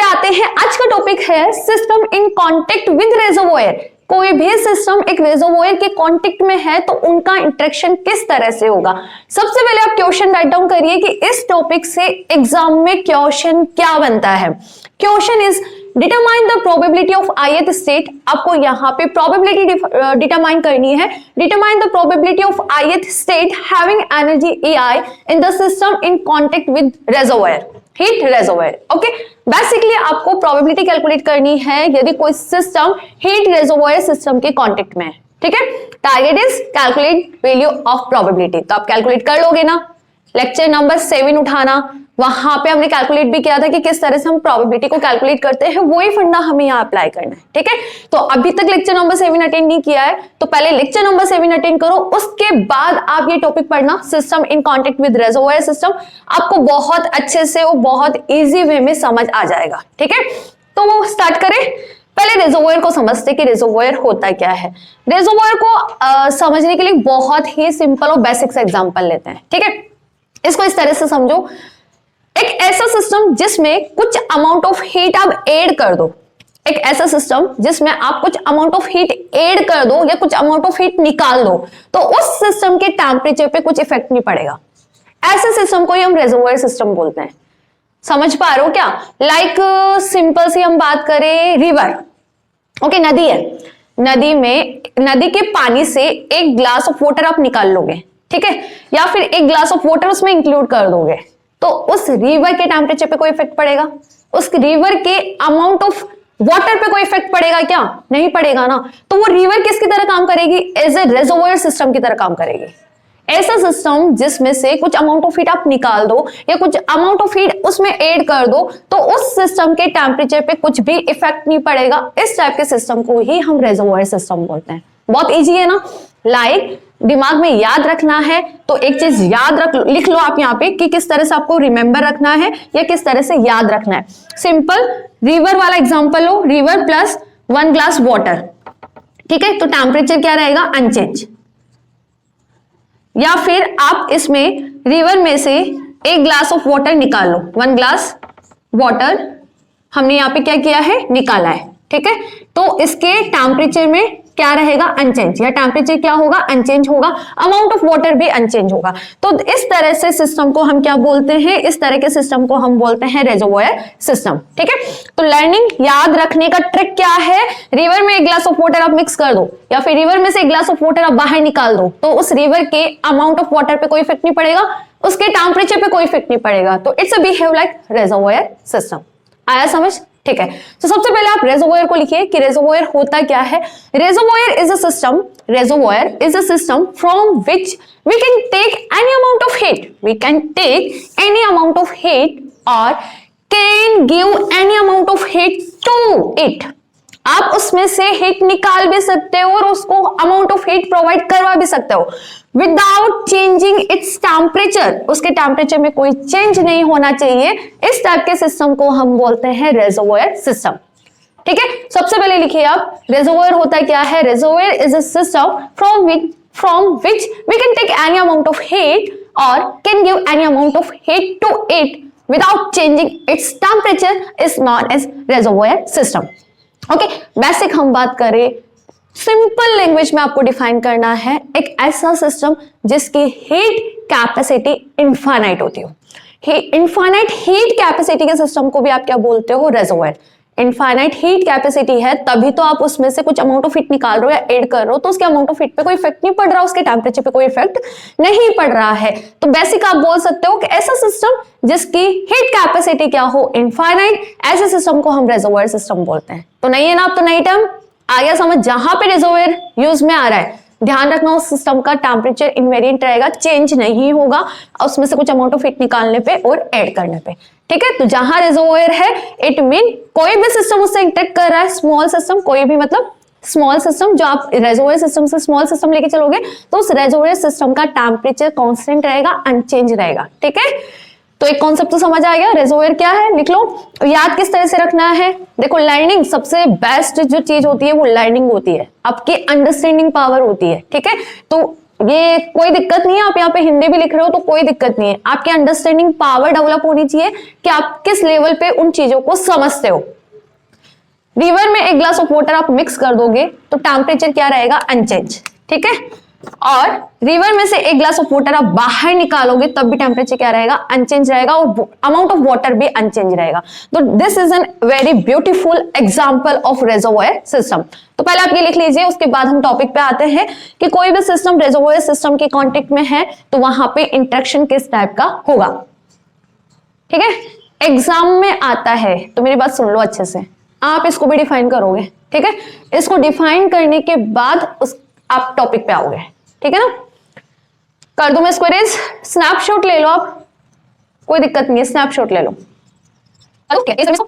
पे आते हैं। आज का टॉपिक है सिस्टम इन कांटेक्ट विद रेजर्वोयर। कोई भी सिस्टम एक रेजर्वोयर के कांटेक्ट में है तो उनका इंटरेक्शन किस तरह से होगा। सबसे पहले आप क्वेश्चन राइट डाउन करिए कि इस टॉपिक से एग्जाम में क्वेश्चन क्या बनता है। Question is determine the probability of ith state. आपको यहाँ पे प्रोबेबिलिटी डिटरमाइन करनी है। Determine the probability of ith state having energy ei in the system in contact with reservoir, heat reservoir. Okay, basically आपको probability calculate करनी है यदि कोई सिस्टम हीट रेजर्वोयर सिस्टम के कांटेक्ट में है। ठीक है, target is calculate value of probability. तो आप कैलकुलेट कर लोगे ना। लेक्चर नंबर 7 उठाना, वहां पे हमने कैलकुलेट भी किया था कि किस तरह से हम प्रोबेबिलिटी को कैलकुलेट करते हैं, वही फंडा हमें यहाँ अप्लाई करना है। ठीक है, तो अभी तक लेक्चर नंबर 7 अटेंड नहीं किया है तो पहले लेक्चर नंबर 7 अटेंड करो, उसके बाद आप ये टॉपिक पढ़ना system in contact with reservoir system. आपको बहुत अच्छे से वो बहुत इजी वे में समझ आ जाएगा। ठीक है, तो वो स्टार्ट करें। पहले रेजर्वोयर को समझते कि रेजर्वोयर होता क्या है। रेजर्वोयर को समझने के लिए बहुत ही सिंपल और बेसिक सा एग्जांपल लेते हैं। ठीक है, इसको इस तरह से समझो, एक ऐसा सिस्टम जिसमें कुछ अमाउंट ऑफ हीट आप ऐड कर दो। एक ऐसा सिस्टम जिसमें आप कुछ अमाउंट ऑफ हीट ऐड कर दो या कुछ अमाउंट ऑफ हीट निकाल दो तो उस सिस्टम के टेम्परेचर पे कुछ इफेक्ट नहीं पड़ेगा। ऐसे सिस्टम को ही हम रेजर्वोयर सिस्टम बोलते हैं। समझ पा रहे हो क्या? लाइक सिंपल सी हम बात करें, रिवर। ओके, नदी है, नदी में नदी के पानी से एक ग्लास ऑफ वाटर आप निकाल लोगे, ठीक है, या फिर एक ग्लास ऑफ वाटर उसमें इंक्लूड कर दोगे तो उस रिवर के टेम्परेचर पे कोई इफेक्ट पड़ेगा? उस रिवर के अमाउंट ऑफ वाटर पे कोई इफेक्ट पड़ेगा क्या? नहीं पड़ेगा ना। तो वो रिवर किसकी तरह काम करेगी? एज ए रेजर्वोयर सिस्टम की तरह काम करेगी। ऐसा सिस्टम जिसमें से कुछ अमाउंट ऑफ हीट आप निकाल दो या कुछ अमाउंट ऑफ हीट उसमें ऐड कर दो तो उस सिस्टम के टेम्परेचर पे कुछ भी इफेक्ट नहीं पड़ेगा। इस टाइप के सिस्टम को ही हम रेजर्वोयर सिस्टम बोलते हैं। बहुत इजी है ना। लाइक दिमाग में याद रखना है तो एक चीज याद लिख लो आप यहाँ पे कि किस तरह से आपको रिमेंबर रखना है या किस तरह से याद रखना है। सिंपल रिवर वाला एग्जांपल लो, रिवर प्लस 1 ग्लास वाटर। ठीक है, तो टेम्परेचर क्या रहेगा? अनचेंज। या फिर आप इसमें रिवर में से एक ग्लास ऑफ वाटर निकाल लो। 1 ग्लास वाटर हमने यहाँ पे क्या किया है? निकाला है। ठीक है, तो इसके टेम्परेचर में क्या रहेगा? अनचेंज। या टेम्परेचर क्या होगा? अनचेंज होगा। अमाउंट ऑफ वाटर भी अनचेंज होगा। तो इस तरह से सिस्टम को हम क्या बोलते हैं? इस तरह के सिस्टम को हम बोलते हैं रेजर्वोयर सिस्टम। ठीक है, तो लर्निंग याद रखने का ट्रिक क्या है? रिवर में एक ग्लास ऑफ वाटर आप मिक्स कर दो या फिर रिवर में से एक ग्लास ऑफ वाटर आप बाहर निकाल दो तो उस रिवर के अमाउंट ऑफ वाटर पे कोई इफेक्ट नहीं पड़ेगा, उसके टेम्परेचर पे कोई इफेक्ट नहीं पड़ेगा। तो it's a behave like reservoir system. आया समझ? ठीक है, तो सबसे पहले आप रेजर्वोयर को लिखिए कि रेजर्वोयर होता क्या है। Reservoir is a system from which we can take any amount of heat. We can take any amount of heat और can give any amount of heat to it. आप उसमें से हीट निकाल भी सकते हो और उसको अमाउंट ऑफ हीट प्रोवाइड करवा भी सकते हो विदाउट चेंजिंग इट्स टेम्परेचर। उसके टेम्परेचर में कोई चेंज नहीं होना चाहिए। इस टाइप के सिस्टम को हम बोलते हैं रेजर्वोयर सिस्टम। ठीक है, सबसे पहले लिखिए आप रेजर्वोयर होता क्या है। Reservoir is a system from which we can take any amount of heat और can give any amount of heat to it without changing its temperature is non as reservoir system. Okay, basic हम बात करें, simple language में आपको define करना है एक ऐसा सिस्टम जिसकी हीट कैपेसिटी इनफाइनाइट होती हो। इनफाइनाइट हीट कैपेसिटी के सिस्टम को भी आप क्या बोलते हो? रेजर्वोयर। इनफाइनाइट हीट कैपेसिटी है तभी तो आप उसमें से कुछ अमाउंट ऑफ हीट निकाल रहे हो या ऐड कर रहे हो तो उसके अमाउंट ऑफ हीट पे कोई इफेक्ट नहीं पड़ रहा, उसके टेम्परेचर पे कोई इफेक्ट नहीं पड़ रहा है। तो बेसिक आप बोल सकते हो कि ऐसा सिस्टम जिसकी हीट कैपेसिटी क्या हो? इनफाइनाइट। ऐसे सिस्टम को हम रेजर्वोयर सिस्टम बोलते हैं। तो नहीं है ना, आप तो नई टर्म आ गया समझ। जहां पे रेजर्वोयर यूज में आ रहा है ध्यान रखना उस सिस्टम का टेम्परेचर इनवेरिएंट रहेगा, चेंज नहीं होगा उसमें से कुछ अमाउंट ऑफ हीट निकालने पे और ऐड करने पे। ठीक है, तो जहां रेजर्वोयर है इट मीन कोई भी सिस्टम उससे इंटरेक्ट कर रहा है। स्मॉल सिस्टम, कोई भी मतलब स्मॉल सिस्टम, जो आप रेजर्वोयर सिस्टम से स्मॉल सिस्टम लेके चलोगे तो उस रेजर्वोयर सिस्टम का टेम्परेचर कांस्टेंट रहेगा, अनचेंज रहेगा। ठीक है, तो एक कॉन्सेप्ट तो समझ आ गया। रेजर्वोयर क्या है लिख लो। याद किस तरह से रखना है? देखो, लर्निंग सबसे बेस्ट जो चीज होती है वो लर्निंग होती है, आपकी अंडरस्टैंडिंग पावर होती है। ठीक है, तो ये कोई दिक्कत नहीं है, आप यहाँ पे हिंदी भी लिख रहे हो तो कोई दिक्कत नहीं है, आपकी अंडरस्टैंडिंग पावर डेवलप होनी चाहिए कि आप किस लेवल पे उन चीजों को समझते हो। रिवर में एक ग्लास ऑफ वाटर आप मिक्स कर दोगे तो टेम्परेचर क्या रहेगा, अनचेंज, ठीक है। और रिवर में से एक ग्लास ऑफ वाटर आप बाहर निकालोगे तब भी टेम्परेचर क्या रहेगा, अनचेंज रहेगा, और अमाउंट ऑफ वाटर भी अनचेंज रहेगा। तो this is an very beautiful example of reservoir system. तो पहले आप ये लिख लीजिए, उसके बाद हम टॉपिक पे आते हैं कि कोई भी सिस्टम रेजर्वोयर सिस्टम के कांटेक्ट में है तो वहां पे इंटरेक्शन किस टाइप का होगा, ठीक है। एग्जाम में आता है तो मेरी बात सुन लो अच्छे से, आप इसको भी डिफाइन करोगे, ठीक है। इसको डिफाइन करने के बाद आप टॉपिक पे आओगे, ठीक है ना। कर दूं मैं इसको इरेज, स्नैपशॉट ले लो आप, कोई दिक्कत नहीं है, स्नैपशॉट ले लो। ओके, देखो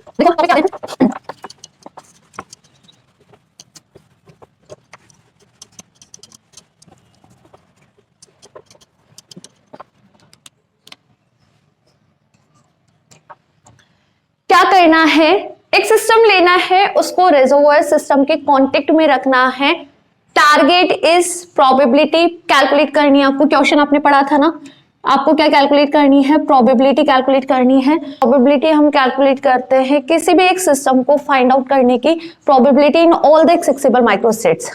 क्या करना है, एक सिस्टम लेना है, उसको रेजर्वोयर सिस्टम के कांटेक्ट में रखना है। टारगेट इज प्रोबेबिलिटी कैलकुलेट करनी है आपको, क्वेश्चन आपने पढ़ा था ना, आपको क्या कैलकुलेट करनी है, प्रोबेबिलिटी कैलकुलेट करनी है। प्रोबेबिलिटी हम कैलकुलेट करते हैं किसी भी एक सिस्टम को फाइंड आउट करने की probability in all the accessible microstates,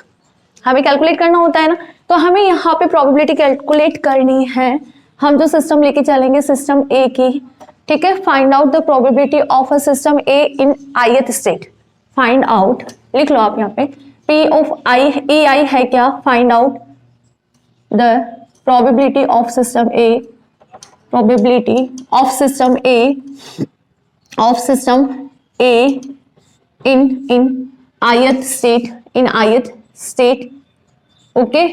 हमें कैलकुलेट करना होता है ना। तो हमें यहाँ पे प्रोबेबिलिटी कैलकुलेट करनी है। हम जो सिस्टम लेके चलेंगे सिस्टम ए की, ठीक है, find out the probability of a system A in ith state. Find out लिख लो आप यहाँ पे, P ऑफ I ए आई है क्या, find out the probability of system A, probability of system A, of system A in ith state, in ith state, okay,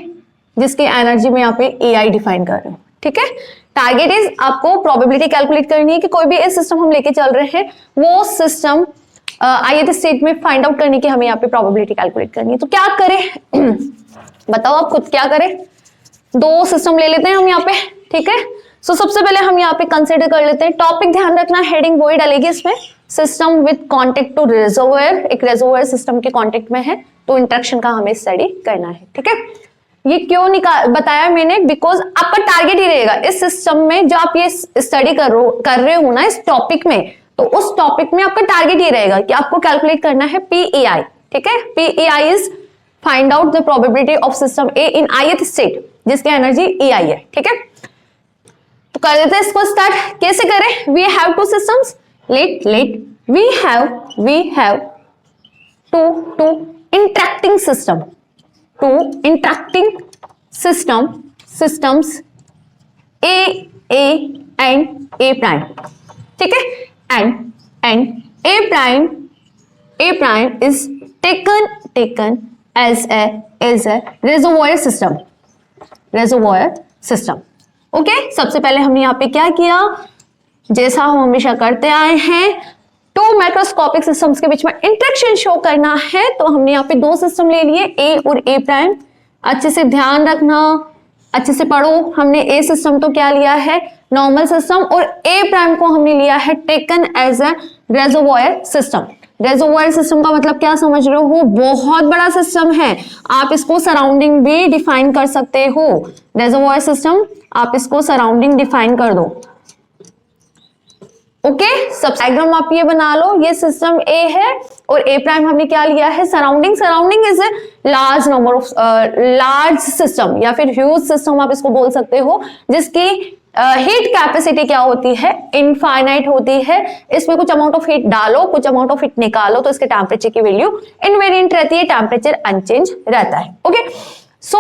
जिसके energy में यहाँ पे ए आई डिफाइन कर रहे हो, ठीक है। टारगेट इज आपको प्रोबेबिलिटी कैलकुलेट करनी है कि कोई भी इस सिस्टम हम लेके चल रहे हैं वो सिस्टम ith स्टेट में फाइंड आउट करने की हमें यहाँ पे प्रोबेबिलिटी कैलकुलेट करनी है। तो क्या करें बताओ आप खुद, क्या करें, दो सिस्टम ले लेते हैं हम यहाँ पे, ठीक है। सो सबसे पहले हम यहाँ पे कंसिडर कर लेते हैं, टॉपिक ध्यान रखना, हेडिंग वही डालेगी इसमें, सिस्टम विद कॉन्टेक्ट टू रेजर्वोयर, एक रेजर्वोयर सिस्टम के कॉन्टेक्ट में है तो इंटरेक्शन का हमें स्टडी करना है, ठीक है। ये क्यों बताया मैंने, बिकॉज आपका टारगेट ही रहेगा इस सिस्टम में, जो आप ये स्टडी कर रहे हो ना इस टॉपिक में, तो उस टॉपिक में आपका टारगेट ये रहेगा कि आपको कैलकुलेट करना है PEI, ठीक है। PEI is find out the probability of system A in ith state जिसकी एनर्जी EI है, ठीक है। तो कर देते हैं इसको स्टार्ट, कैसे करें, we have two systems, let we have two interacting system, two interacting systems A and A prime, ठीक है, and A prime is taken as a reservoir system, okay. सबसे पहले हमने यहाँ पे क्या किया, जैसा हम हमेशा करते आए हैं, टू मैक्रोस्कोपिक सिस्टम्स के बीच में इंटरेक्शन शो करना है, तो हमने यहाँ पे दो सिस्टम ले लिए, ए और ए प्राइम। अच्छे से ध्यान रखना, अच्छे से पढ़ो, हमने ए सिस्टम तो क्या लिया है, नॉर्मल सिस्टम, और ए प्राइम को हमने लिया है taken as a reservoir system. Reservoir system का मतलब क्या समझ रहे हो, बहुत बड़ा सिस्टम है, आप इसको सराउंडिंग भी डिफाइन कर सकते हो। रेजर्वोयर सिस्टम आप इसको सराउंडिंग डिफाइन कर दो, ओके। सब डायग्राम आप ये बना लो, ये सिस्टम ए है और ए प्राइम हमने क्या लिया है, surrounding is a large number of large system या फिर ह्यूज सिस्टम आप इसको बोल सकते हो, जिसकी हीट कैपेसिटी क्या होती है, इनफाइनाइट होती है। इसमें कुछ अमाउंट ऑफ हीट डालो, कुछ अमाउंट ऑफ हीट निकालो तो इसके टेम्परेचर की वैल्यू इनवेरिएंट रहती है, टेम्परेचर अनचेंज रहता है, ओके। सो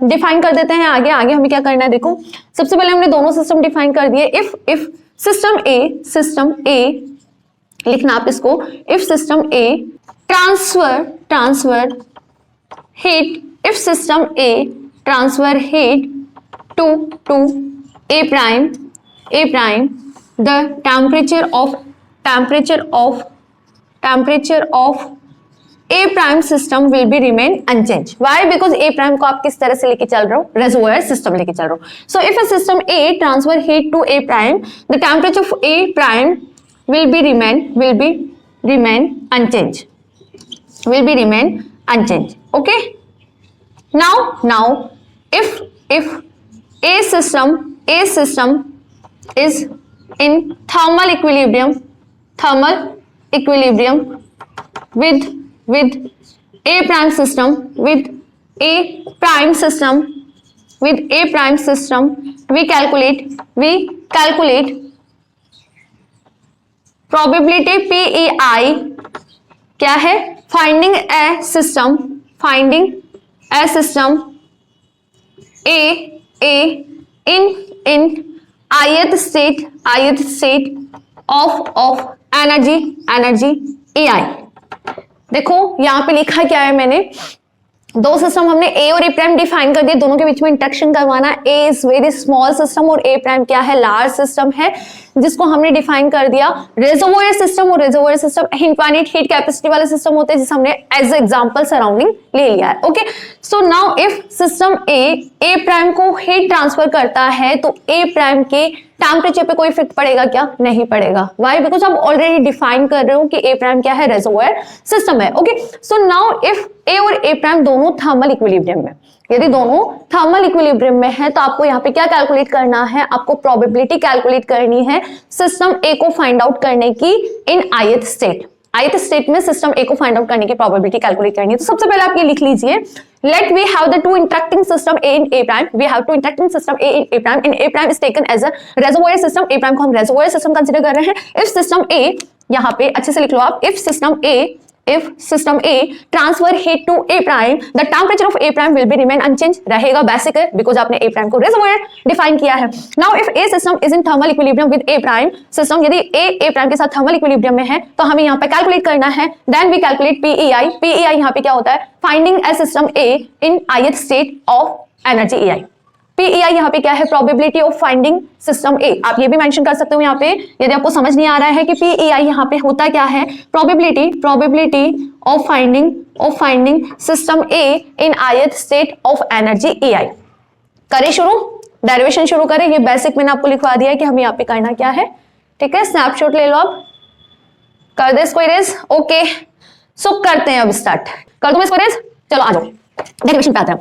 डिफाइन कर देते हैं आगे हमें क्या करना है, देखो सबसे पहले हमने दोनों सिस्टम डिफाइन कर दिए। इफ सिस्टम ए लिखना आप इसको, if system A transfer heat, if system A transfer heat to A prime the temperature of A prime system will be remain unchange. Why, because A prime को आप किस तरह से लेके चल रहे हो, रेजर्वोयर सिस्टम लेके चल रहे हो। So if a system A transfer heat to A prime, the temperature of A prime will be remain unchanged, okay। now if if a system is in thermal equilibrium with a prime system we calculate probability PEI क्या है, finding a system A in ith state of energy EI। देखो यहां पे लिखा क्या है मैंने, दो सिस्टम हमने ए और ए प्राइम डिफाइन कर दिए, दोनों के बीच में इंटरेक्शन करवाना। ए इज वेरी स्मॉल सिस्टम और ए प्राइम क्या है, लार्ज सिस्टम है, जिसको हमने डिफाइन कर दिया रेजर्वोयर सिस्टम। और रेजर्वोयर सिस्टम इनफाइनाइट हीट कैपेसिटी वाले सिस्टम होते हैं, जिसे हमने एज एग्जांपल सराउंडिंग ले लिया है। Okay, so now if system A prime को हीट ट्रांसफर करता है तो ए प्राइम के टेम्परेचर पे कोई इफेक्ट पड़ेगा क्या, नहीं पड़ेगा। वाई, बिकॉज आप ऑलरेडी डिफाइन कर रहे हो कि ए प्राइम क्या है, रेजर्वोयर सिस्टम है। ओके, सो नाउ इफ ए और ए प्राइम दोनों थर्मल इक्विलिब्रियम में, यदि दोनों थर्मल इक्विलिब्रियम में है तो आपको यहाँ पे क्या कैलकुलेट करना है, आपको प्रोबेबिलिटी कैलकुलेट करनी है सिस्टम ए को फाइंड आउट करने की इन ith स्टेट में सिस्टम ए को फाइंड आउट करने की प्रोबेबिलिटी कैलकुलेट करनी है। तो सबसे पहले आप ये लिख लीजिए, let we have the two interacting system A in A prime, we have two interacting system A in A prime, in A prime is taken as a reservoir system, A prime को हम रेजर्वोयर system consider कर रहे हैं। If system ए, यहाँ पे अच्छे से लिख लो आप, if system A transfer heat to A prime, the temperature of A prime will be remain unchanged, रहेगा बेसिक है बिकॉज आपने A prime को reservoir डिफाइन किया है। Now if A system is in thermal equilibrium with A prime system, यदि A prime के साथ thermal equilibrium में है तो हमें यहाँ पे कैलकुलेट करना है, then we calculate PEI यहाँ पे क्या होता है, finding a system A in ith state of energy EI। PEI यहाँ पे क्या है, प्रोबेबिलिटी ऑफ फाइंडिंग सिस्टम ए। आप ये भी मेंशन कर सकते हो यहाँ पे, यदि आपको समझ नहीं आ रहा है कि PEI यहाँ पे होता क्या है, probability of finding system A in ith state of energy EI। करें शुरू, डेरिवेशन शुरू करें। ये बेसिक मैंने आपको लिखवा दिया है कि हमें यहाँ पे करना क्या है, ठीक है। स्नैपशॉट ले लो आप, कर दे इसको इरेज। ओके, सो करते हैं अब स्टार्ट, कर दूं इसको इरेज, चलो आ जाओ डेरिवेशन पे आते हैं।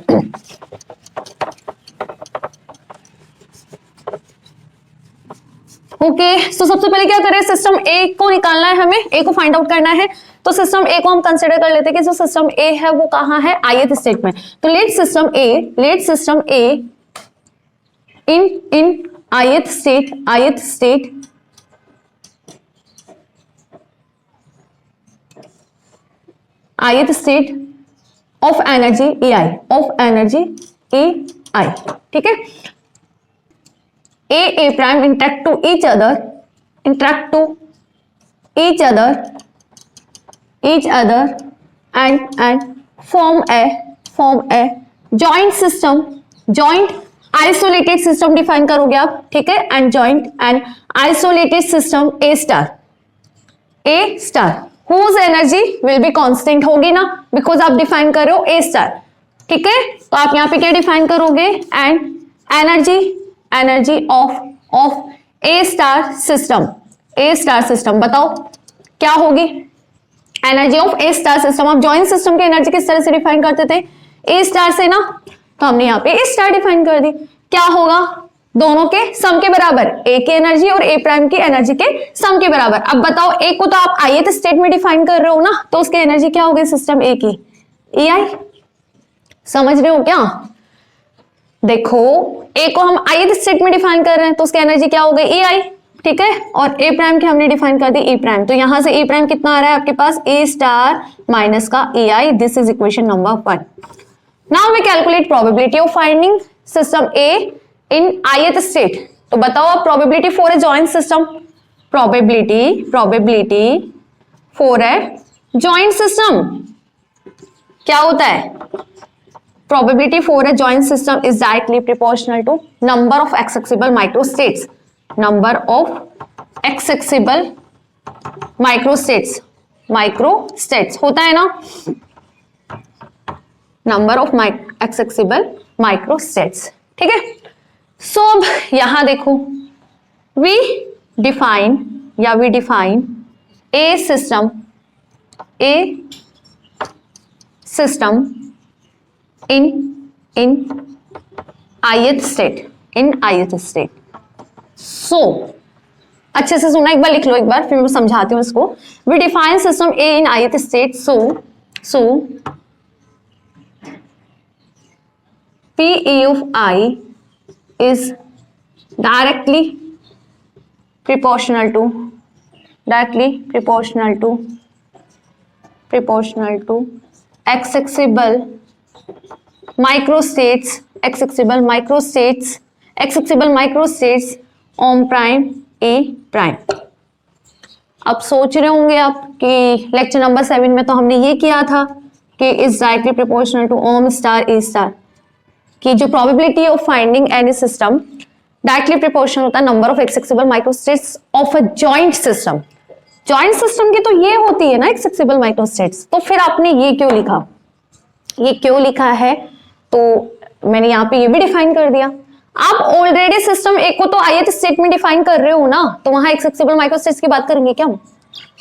ओके, सो सबसे पहले क्या करें, सिस्टम ए को निकालना है, हमें ए को फाइंड आउट करना है। तो सिस्टम ए को हम कंसीडर कर लेते हैं कि जो सिस्टम ए है वो कहाँ है, ith स्टेट में। तो let system A in ith state of energy EI, ठीक है। A prime interact to each other and form a joint isolated system define करोगे आप, ठीक है। and isolated system A star whose energy will be constant होगी ना, because आप define कर रहे हो A star, ठीक है। तो आप यहाँ पे क्या डिफाइन करोगे, and energy of A star system बताओ क्या होगी, energy of A star system. आप जॉइंट सिस्टम की एनर्जी किस तरह से डिफाइन करते थे, ए स्टार से ना, तो हमने यहाँ पे ए स्टार डिफाइन कर दी। क्या होगा, दोनों के सम के बराबर, ए की एनर्जी और ए प्राइम की एनर्जी के सम के बराबर। अब बताओ, ए को तो आप ith स्टेट में डिफाइन कर रहे हो ना, तो उसकी एनर्जी क्या होगी सिस्टम ए की, EI। समझ रहे हो क्या, देखो ए को हम ith स्टेट में डिफाइन कर रहे हैं तो उसकी एनर्जी क्या हो गई, EI, ठीक है। और ए प्राइम की हमने डिफाइन कर दी E प्राइम, तो यहां से E प्राइम कितना आ रहा है आपके पास, A स्टार माइनस का EI। This is equation number 1। Now we calculate probability of finding system A in ith state. तो बताओ आप probability for a joint system, probability for a joint system क्या होता है, probability for a joint system is directly proportional to number of accessible microstates, microstates होता है ना, number of accessible microstates, ठीक है। सो अब यहां देखो, we define a system in ith state, in ith state. So अच्छे से सुना, एक बार लिख लो एक बार, फिर मैं समझाती हूँ इसको। We define system A in ith state, so P of I is directly proportional to accessible microstates ohm prime A prime. अब सोच रहे होंगे आप कि लेक्चर नंबर 7 में तो हमने ये किया था कि is directly proportional to ohm star A star, कि जो probability of finding any system directly proportional होता है number of accessible microstates of a joint system. Joint system की तो ये होती है ना एक्सेसिबल माइक्रोस्टेट्स, तो फिर आपने ये क्यों लिखा, ये क्यों लिखा है, तो मैंने यहाँ पे ये भी डिफाइन कर दिया। आप ऑलरेडी सिस्टम ए को तो ith स्टेट में डिफाइन कर रहे हो ना, तो वहां एक्सेसिबल माइक्रोस्टेट्स की बात करेंगे क्या हम?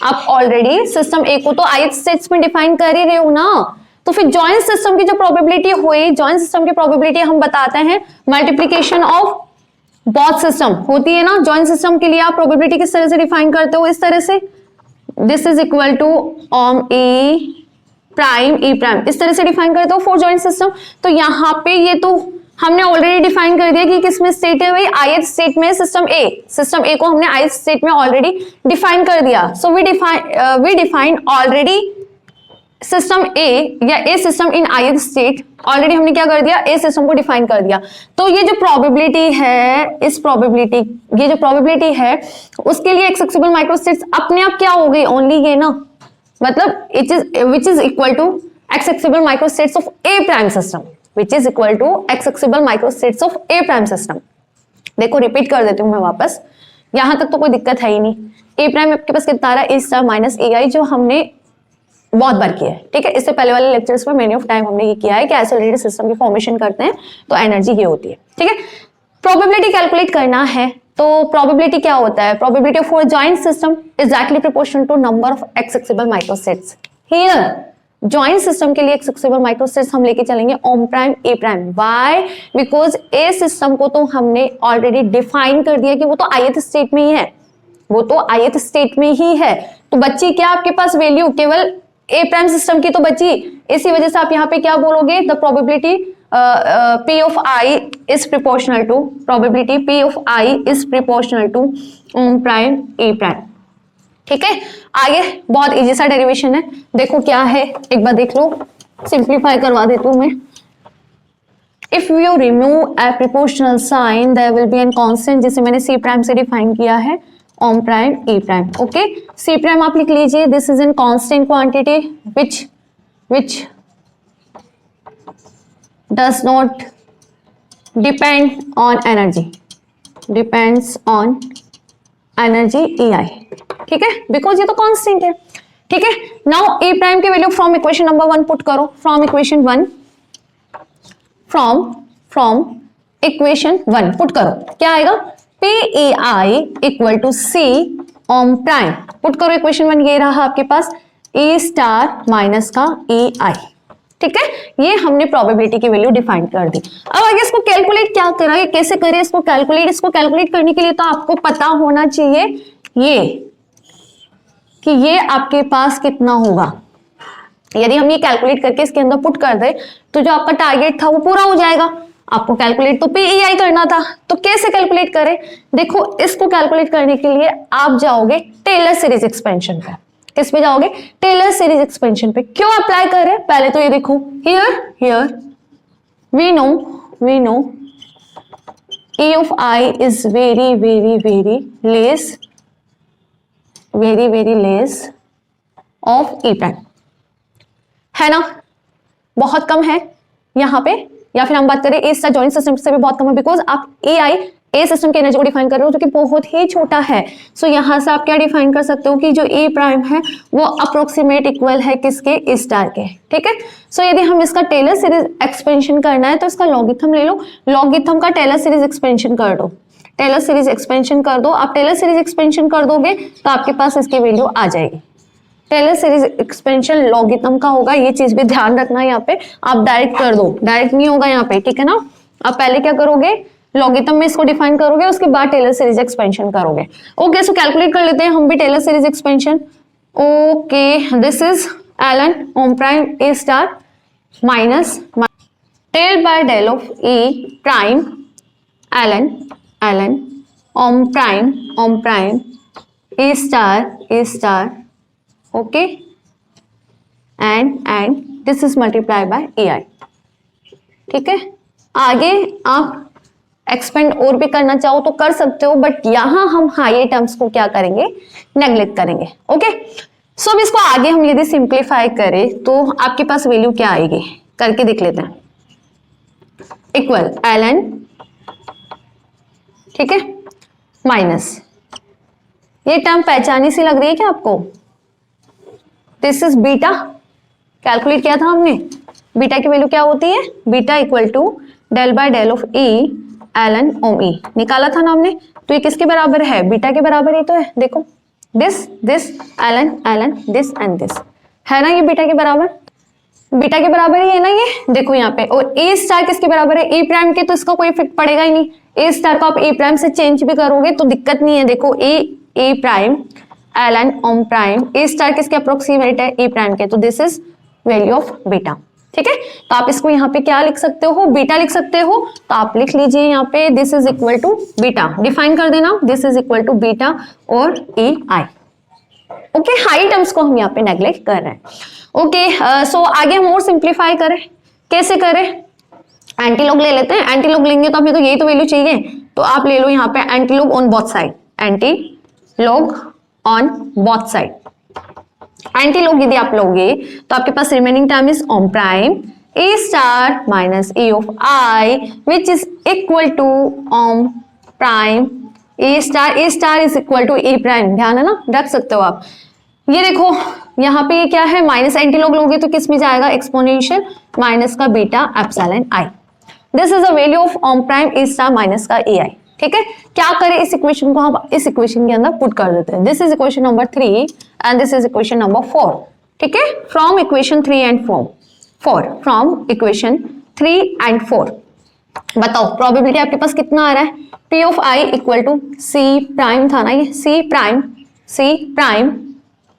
आप ऑलरेडी सिस्टम ए को तो ith स्टेट्स में डिफाइन कर ही रहे हो ना, तो फिर जॉइंट सिस्टम की जो प्रोबेबिलिटी हुई, जॉइंट सिस्टम की प्रोबेबिलिटी हम बताते हैं मल्टीप्लीकेशन ऑफ बोथ सिस्टम होती है ना। जॉइंट सिस्टम के लिए आप प्रोबेबिलिटी किस तरह से डिफाइन करते हो, इस तरह से, this is equal to ohm A prime E prime, इस तरह से डिफाइन करते हो फॉर जॉइंट सिस्टम। तो यहाँ पे ये तो हमने ऑलरेडी डिफाइन कर दिया कि किसमें स्टेट है भाई, ith स्टेट में सिस्टम ए को हमने ith स्टेट में ऑलरेडी डिफाइन कर दिया। So we define already system A या A system in ith state, already हमने क्या कर दिया, ए सिस्टम को डिफाइन कर दिया। तो ये जो प्रोबेबिलिटी है, इस प्रोबेबिलिटी, ये जो प्रोबेबिलिटी है उसके लिए एक्सेसिबल माइक्रोस्टेट्स अपने आप क्या हो गई, ओनली ये ना, मतलब it is which is equal to accessible microstates of A prime system, which is equal to accessible microstates of A prime system. देखो रिपीट कर देती हूँ मैं वापस, यहां तक तो कोई दिक्कत है ही नहीं। ए प्राइम आपके पास कितना आ रहा है, ए स्टार माइनस ए आई, जो हमने बहुत बार किया है, ठीक है। इससे पहले वाले लेक्चर्स में मेनी ऑफ टाइम हमने ये किया है कि आइसोलेटेड सिस्टम की फॉर्मेशन करते हैं तो एनर्जी ये होती है, ठीक है। प्रोबेबिलिटी कैलकुलेट करना है, तो प्रोबेबिलिटी क्या होता है, probability for joint system is directly proportional to number of accessible microstates. Here joint system के लिए एक्सेसिबल माइक्रोस्टेट्स हम लेके चलेंगे ohm prime A prime. Why? Because A system को तो हमने ऑलरेडी डिफाइन कर दिया कि वो तो ith स्टेट में ही है, वो तो ith स्टेट में ही है। तो बच्ची क्या आपके पास वैल्यू, केवल ए प्राइम सिस्टम की तो बची, इसी वजह से आप यहाँ पे क्या बोलोगे, the probability P of I is proportional to, probability P of I is proportional to ohm prime A prime, ठीक है। आगे बहुत इजी सा डेरिवेशन है, देखो क्या है, एक बार देख लो, सिंप्लीफाई करवा देती हूँ मैं। If you remove a proportional sign there will be an constant, जिसे मैंने सी प्राइम से डिफाइन किया है, ohm prime A prime, okay. C prime आप लिख लीजिए, this is an constant quantity which does not depend on energy, depends on energy EI, ठीक है, बिकॉज ये तो कांस्टेंट है, ठीक है। नाउ ए प्राइम की value from equation number 1 put करो, फ्रॉम इक्वेशन 1 पुट करो, क्या आएगा, PEI equal to C ohm prime, put करो इक्वेशन 1, ये रहा आपके पास ए स्टार माइनस का EI, ठीक है। ये हमने प्रोबेबिलिटी की वैल्यू डिफाइन कर दी। अब आगे इसको कैलकुलेट क्या करें, कैसे करें इसको कैलकुलेट, इसको कैलकुलेट करने के लिए तो आपको पता होना चाहिए ये कि ये आपके पास कितना होगा। यदि हम ये कैलकुलेट करके इसके अंदर पुट कर दे तो जो आपका टारगेट था वो पूरा हो जाएगा। आपको कैलकुलेट तो PEI करना था, तो कैसे कैलकुलेट करें, देखो इसको कैलकुलेट करने के लिए आप जाओगे टेलर सीरीज एक्सपेंशन पे। किस पे जाओगे, टेलर सीरीज एक्सपेंशन पे। क्यों अप्लाई कर रहे हैं, पहले तो ये देखो, here we know E of I is very less of E prime, है ना, बहुत कम है यहाँ पे। या फिर हम बात करें ए स्टार जॉइंट सिस्टम से भी बहुत कम है, बिकॉज आप ए सिस्टम की एनर्जी को डिफाइन कर रहे हो जो कि बहुत ही छोटा है। सो यहाँ से आप क्या डिफाइन कर सकते हो कि जो ए प्राइम है वो अप्रोक्सीमेट इक्वल है किसके, ए स्टार के, ठीक है। सो यदि हम इसका टेलर सीरीज एक्सपेंशन करना है तो इसका लॉगिथम ले लो, लॉगिथम का टेलर सीरीज एक्सपेंशन कर दो, टेलर सीरीज एक्सपेंशन कर दो। आप टेलर सीरीज एक्सपेंशन कर दोगे तो आपके पास इसकी वैल्यू आ जाएगी। टेलर सीरीज एक्सपेंशन लॉगिथम का होगा, ये चीज भी ध्यान रखना, यहाँ पे आप डायरेक्ट कर दो, डायरेक्ट नहीं होगा यहाँ पे, ठीक है ना। अब पहले क्या करोगे, लॉगरिथम में इसको डिफाइन करोगे, उसके बाद टेलर सीरीज एक्सपेंशन करोगे। ओके, सो कैलकुलेट कर लेते हैं हम भी Taylor series expansion. Okay, this is ln ohm prime A star minus del by del of E prime ln ohm prime A star okay and this is multiplied by AI। ठीक है, आगे आप expand और भी करना चाहो तो कर सकते हो, बट यहां हम हाई टर्म्स को क्या करेंगे, नेग्लेक्ट करेंगे। ओके, सो अब इसको आगे हम यदि सिंप्लीफाई करें तो आपके पास वैल्यू क्या आएगी, करके देख लेते हैं। इक्वल ln, ठीक है, माइनस, ये टर्म पहचानी सी लग रही है क्या आपको, दिस इज बीटा, कैलकुलेट किया था हमने, बीटा की वैल्यू क्या होती है, beta equal to del by del of E ln ohm E, निकाला था ना हमने, तो ये किसके बराबर है, बीटा के बराबर ही तो है, देखो this ln this and this, है ना ये बीटा के बराबर, बीटा के बराबर ही है ना ये, देखो यहाँ पे, और ए स्टार किसके बराबर है, ए प्राइम के, तो इसका कोई इफेक्ट पड़ेगा ही नहीं, ए स्टार को आप ए प्राइम से चेंज भी करोगे तो दिक्कत नहीं है, देखो ए prime ln ohm prime, A star किसके अप्रोक्सीमेट है, ए प्राइम के, तो this is value of beta. ठीक है, तो आप इसको यहाँ पे क्या लिख सकते हो, बीटा लिख सकते हो, तो आप लिख लीजिए यहाँ पे this is equal to beta, define कर देना, this is equal to beta और E I. Okay, high terms को हम यहाँ पे नेग्लेक्ट कर रहे हैं। ओके, सो आगे हम और सिंप्लीफाई करें, कैसे करें, एंटीलॉग ले लेते हैं, एंटीलॉग लेंगे तो हमें तो यही तो वैल्यू चाहिए, तो आप ले लो यहाँ पे antilog on both side, antilog on both side, antilog यदि आप लोगे तो आपके पास remaining term is ohm prime A star minus A of I which is equal to ohm prime A star is equal to A prime, ध्यान है ना, रख सकते हो आप। ये देखो यहाँ पे ये क्या है, माइनस एंटीलॉग लोगे तो किस में जाएगा, एक्सपोनेंशियल माइनस का beta epsilon I, this is a value of ohm prime A star minus का ए आई। ठीक है, क्या करें, इस इक्वेशन को हम इस इक्वेशन के अंदर पुट कर देते हैं, this is equation number 3 and this is equation number 4। ठीक है, from equation 3 and 4, from equation 3 and 4 बताओ प्रोबेबिलिटी आपके पास कितना आ रहा है, P of I equal to C prime था ना, ये C prime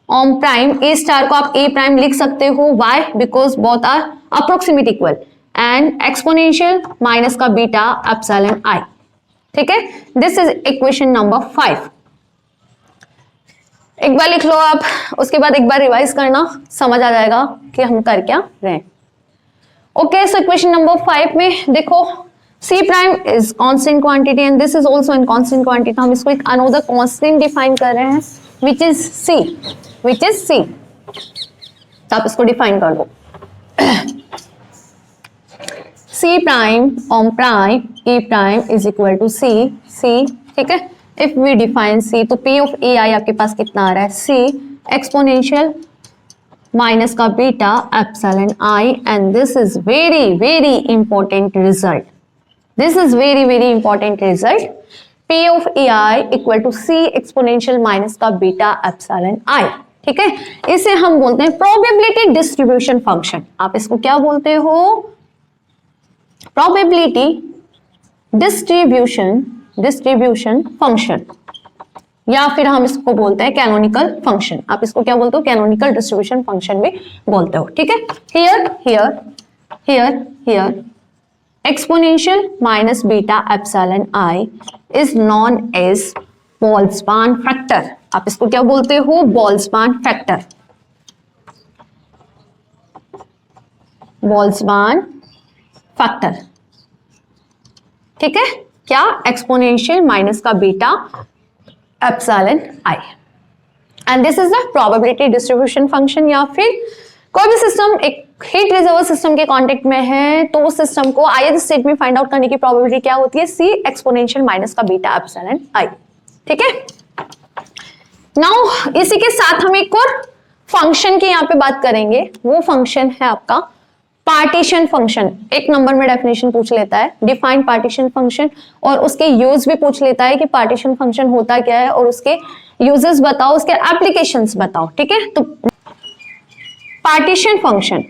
ohm prime A star को आप ए प्राइम लिख सकते हो, why, because both are approximate equal, and exponential minus का बीटा एप्सिलॉन आई। ठीक है, दिस इज इक्वेशन नंबर 5। एक बार लिख लो आप, उसके बाद एक बार रिवाइज करना, समझ आ जाएगा कि हम कर क्या रहे हैं। ओके, सो इक्वेशन नंबर 5 में देखो C prime is constant quantity and this is also in constant quantity, तो हम इसको एक अनदर कांस्टेंट डिफाइन कर रहे हैं which is C, तो आप इसको डिफाइन कर लो, C prime ohm prime E prime is equal to C, ठीक है, इफ वी डिफाइन C तो P ऑफ ए आई आपके पास कितना आ रहा है, C एक्सपोनेंशियल माइनस का beta epsilon I, and this is very important result, this is very important result, P of AI equal to C exponential minus का beta epsilon I। ठीक है, इसे हम बोलते हैं प्रोबेबिलिटी डिस्ट्रीब्यूशन फंक्शन, आप इसको क्या बोलते हो, प्रोबेबिलिटी डिस्ट्रीब्यूशन फंक्शन, या फिर हम इसको बोलते हैं कैनोनिकल फंक्शन, आप इसको क्या बोलते हो, कैनोनिकल डिस्ट्रीब्यूशन फंक्शन भी बोलते हो। ठीक है, here exponential minus beta epsilon I is known as Boltzmann factor, आप इसको क्या बोलते हो, Boltzmann factor, Boltzmann factor। ठीक है, क्या, एक्सपोनेंशियल माइनस का beta epsilon I, and this is the probability distribution function, या फिर कोई भी सिस्टम एक हीट रिजर्वर सिस्टम के कांटेक्ट में है तो उस सिस्टम को ith स्टेट में फाइंड आउट करने की प्रोबेबिलिटी क्या होती है, C एक्सपोनेंशियल माइनस का बीटा एप्सिलॉन I। ठीक है, नाउ इसी के साथ हम एक और फंक्शन की यहाँ पे बात करेंगे, वो फंक्शन है आपका पार्टीशन फंक्शन। एक नंबर में डेफिनेशन पूछ लेता है, डिफाइन पार्टीशन फंक्शन, और उसके यूज भी पूछ लेता है कि पार्टीशन फंक्शन होता क्या है और उसके यूजेस बताओ, उसके एप्लीकेशंस बताओ। ठीक है, तो पार्टीशन फंक्शन,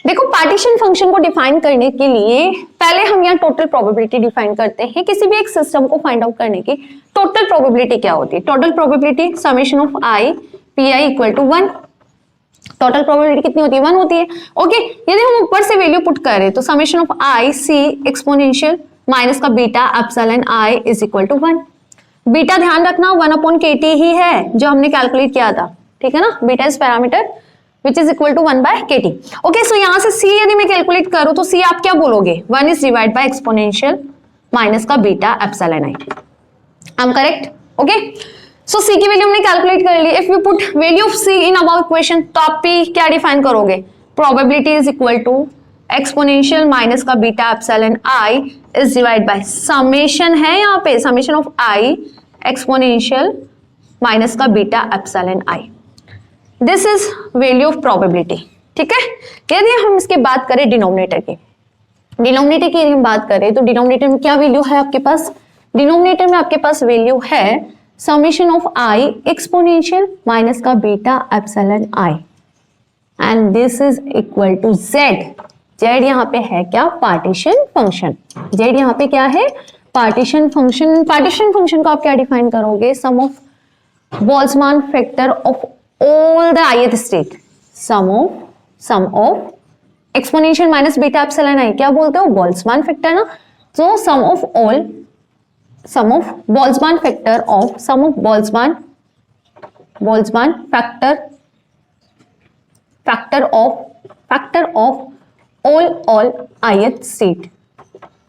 देखो पार्टीशन फंक्शन को डिफाइन करने के लिए पहले हम यहाँ टोटल प्रोबेबिलिटी डिफाइन करते हैं। किसी भी एक सिस्टम को फाइंड आउट करने की टोटल प्रोबेबिलिटी क्या होती है? Total probability summation of I P I equal to 1। Total probability कितनी होती है? 1 होती है। ओके, यदि हम ऊपर से वैल्यू पुट करें तो summation of I C exponential minus का beta epsilon I is equal to 1। Beta ध्यान रखना 1/kt ही है जो हमने कैलकुलेट किया था, ठीक है ना। Beta is parameter which is equal to 1/kt। Okay, so यहां से c यदि मैं कैलकुलेट करूं तो c आप क्या बोलोगे? 1 is divided by exponential minus का beta epsilon I. I am correct? Okay, so c की वैल्यू हमने कैलकुलेट कर ली। If you put value of c in above equation तो आप p क्या डिफाइन करोगे? Probability is equal to exponential minus का beta epsilon I is divide by summation है यहाँ पे, summation of i exponential minus का beta epsilon I. This is value of probability, ठीक है। यदि हम इसके बात करें डिनोमिनेटर की, डिनोमिनेटर की यदि हम बात करें तो डिनोमिनेटर में क्या वैल्यू है आपके पास? डिनोमिनेटर में आपके पास वैल्यू है summation of I exponential minus का beta epsilon I and this is equal to Z. Z यहाँ पे है क्या? Partition function. जेड यहाँ पे क्या है? Partition function. पार्टीशन फंक्शन को आप क्या डिफाइन करोगे? Sum of Boltzmann factor of all the ith state, sum of exponential minus beta epsilon i क्या बोलते हो? बोल्ट्जमान फैक्टर ना। तो sum of Boltzmann factor of Boltzmann factor of all ith state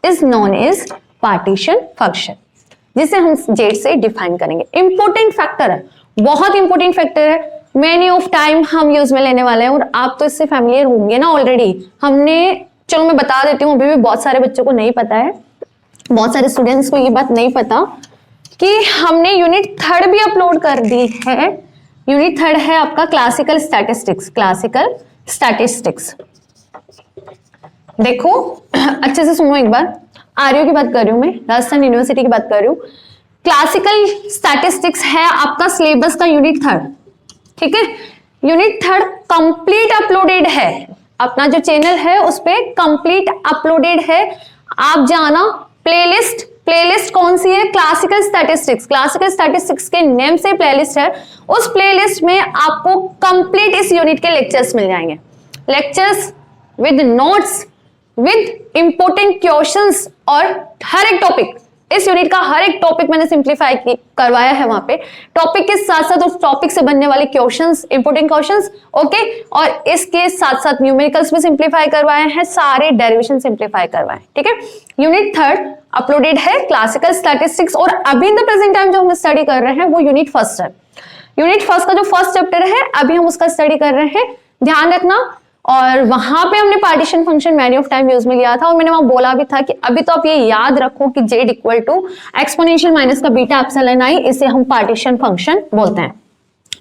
is known as partition function, जिसे हम Z से define करेंगे। Important factor है, बहुत इंपॉर्टेंट फैक्टर है। मेनी ऑफ टाइम हम यूज में लेने वाले हैं और आप तो इससे फैमिलियर होंगे ना ऑलरेडी। हमने, चलो मैं बता देती हूँ, अभी भी बहुत सारे बच्चों को नहीं पता है, बहुत सारे स्टूडेंट्स को ये बात नहीं पता कि हमने यूनिट 3 भी अपलोड कर दी है। यूनिट 3 है आपका क्लासिकल स्टैटिस्टिक्स। क्लासिकल स्टैटिस्टिक्स देखो अच्छे से सुनो एक बार। आरयू की बात कर रही हूं मैं, राजस्थान यूनिवर्सिटी की बात कर रही हूँ। क्लासिकल स्टैटिस्टिक्स है आपका सिलेबस का यूनिट 3, ठीक है। यूनिट 3 कंप्लीट अपलोडेड है, अपना जो चैनल है उस पे कंप्लीट अपलोडेड है। आप जाना, प्लेलिस्ट कौन सी है? Classical statistics. क्लासिकल स्टैटिस्टिक्स के नेम से प्लेलिस्ट है। उस प्लेलिस्ट में आपको कंप्लीट इस यूनिट के लेक्चर्स मिल जाएंगे। Lectures with notes, with important questions और हर एक टॉपिक, इस यूनिट का हर एक टॉपिक मैंने सिंप्लीफाई करवाया है वहां पे। टॉपिक के साथ साथ उस टॉपिक से बनने वाले क्वेश्चंस, इंपोर्टेंट क्वेश्चंस, ओके, और इसके साथ साथ न्यूमेरिकल्स भी सिंप्लीफाई करवाए हैं, सारे डेरिवेशन सिंप्लीफाई करवाए, ठीक है। यूनिट 3 अपलोडेड है क्लासिकल स्टैटिस्टिक्स। और अभी इन द प्रेजेंट टाइम जो हम स्टडी कर रहे हैं वो यूनिट 1 है। यूनिट 1 का जो फर्स्ट चैप्टर है अभी हम उसका स्टडी कर रहे हैं, ध्यान रखना। और वहां पे हमने partition function many of time use में लिया था और मैंने वहां बोला भी था कि अभी तो आप ये याद रखो कि Z equal to exponential minus का बीटा एप्सिलॉन आई, इसे हम पार्टीशन फंक्शन बोलते हैं।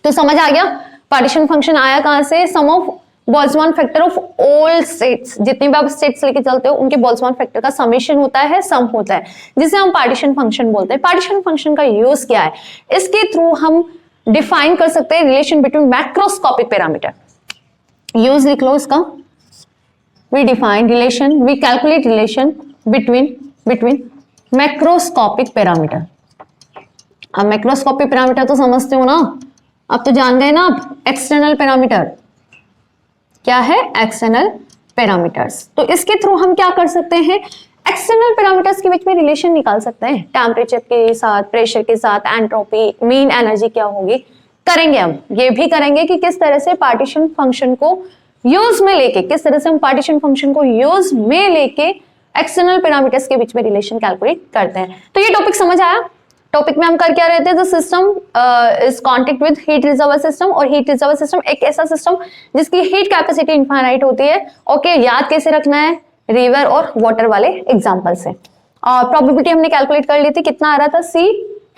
तो समझ आ गया पार्टीशन फंक्शन आया कहां से? Sum of Boltzmann factor of all states, जितने भी आप स्टेट्स लेके चलते हो उनके बोल्ट्जमान फैक्टर का समेशन होता है, सम होता है, जिसे हम पार्टीशन फंक्शन बोलते हैं। पार्टीशन फंक्शन का यूज क्या है? इसके थ्रू हम डिफाइन कर सकते हैं relation between macroscopic parameter. Use लिख लो इसका। We define relation, we calculate relation between macroscopic parameter. अब मैक्रोस्कोपिक पैरामीटर तो समझते हो ना, अब तो जान गए ना आप। एक्सटर्नल पैरामीटर क्या है? External parameters. तो इसके थ्रू हम क्या कर सकते हैं? एक्सटर्नल पैरामीटर्स के बीच में रिलेशन निकाल सकते हैं। टेम्परेचर के साथ, प्रेशर के साथ, एंट्रोपी, मीन एनर्जी क्या होगी, करेंगे हम। ये भी करेंगे कि किस तरह से पार्टीशन फंक्शन को यूज में लेके, किस तरह से हम पार्टीशन फंक्शन को यूज में लेके एक्सटर्नल पैरामीटर्स के बीच में रिलेशन कैलकुलेट करते हैं। तो ये टॉपिक समझ आया? टॉपिक में हम कर क्या रहे थे? The system is contact with heat reservoir system. और हीट रिजर्वर सिस्टम एक ऐसा सिस्टम जिसकी हीट कैपेसिटी इनफाइनाइट होती है। ओके, याद कैसे रखना है? रिवर और वाटर वाले एग्जाम्पल से। प्रोबेबिलिटी हमने कैलकुलेट कर ली थी, कितना आ रहा था? सी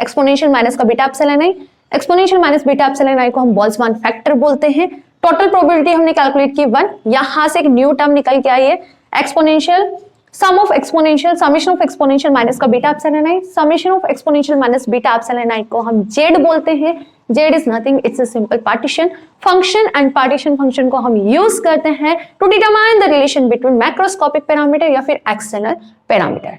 एक्सपोनेंशियल माइनस का बीटा एप्सिलॉन आई। एक्सपोनेंशियल माइनस बीटा एप्सिलॉन आई को हम बोल्ट्जमान फैक्टर बोलते हैं। टोटल प्रोबेबिलिटी हमने कैलकुलेट की 1। यहां से एक न्यू टर्म निकल के आई है, exponential sum of exponential, summation of exponential minus का beta epsilon i, summation of exponential minus beta epsilon i को हम z बोलते हैं। z is nothing, it's a simple partition function, and partition function को हम यूज करते हैं to determine the relation between macroscopic parameter या फिर एक्सटर्नल पैरामीटर।